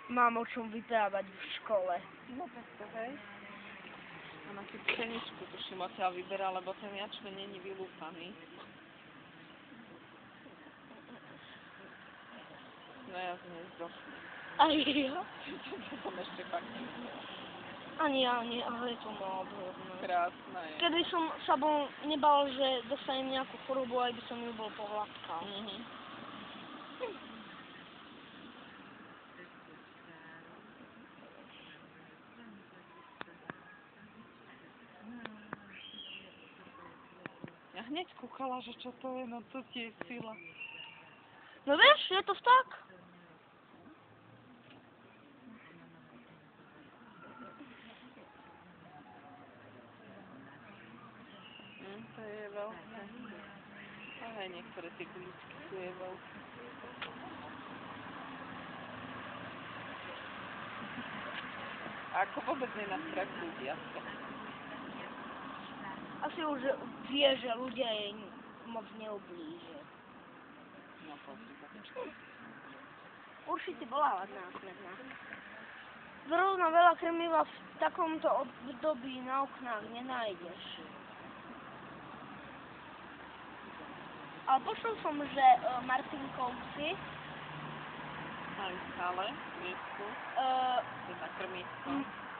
Mám o čom vyprávať v škole. No tak to hej. Ona si pšeničku tuším odtiaľ vyberá, lebo ten jačmen není vylúpaný. No ja z nej zdochnem. Aj ja? To som ešte fakt. Ani ja, nie, ale je to nádherné. Krásna je. Keby som sa nebal, že dostanem nejakú chorobu, aj by som ju bol pohľadkal. Ja hneď kúkala, že čo to je, no to ti je sila. No vieš, je to vták. To je veľké. Aj niektoré tie guličky sú je veľké. Ako vôbec nenastrachujú viacej. Asi už vie, že ľudia jej moc neublížia. No pozri, počkaj. Určite bola následná. Zrovna veľa krmiva v takomto období na oknách nenájdeš. Ale počul som, že Martinkovci Mali stále miestku, teda krmisko.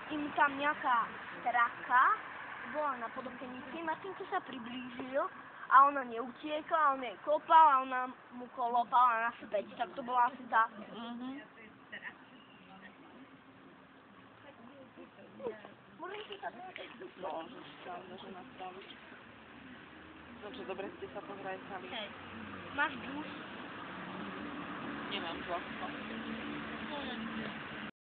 Im tam nejaká straka bola na podobkenici. Martinko sa priblížil a ona neutiekla, on jej kopal a ona mu kolopala naspäť. Tak to bola asi tá. Môžem si sa Môžeš, pravda, že na strávičku. No čo, dobre ste sa pohrajkali. Hej. Máš džús? Nemám žlastko.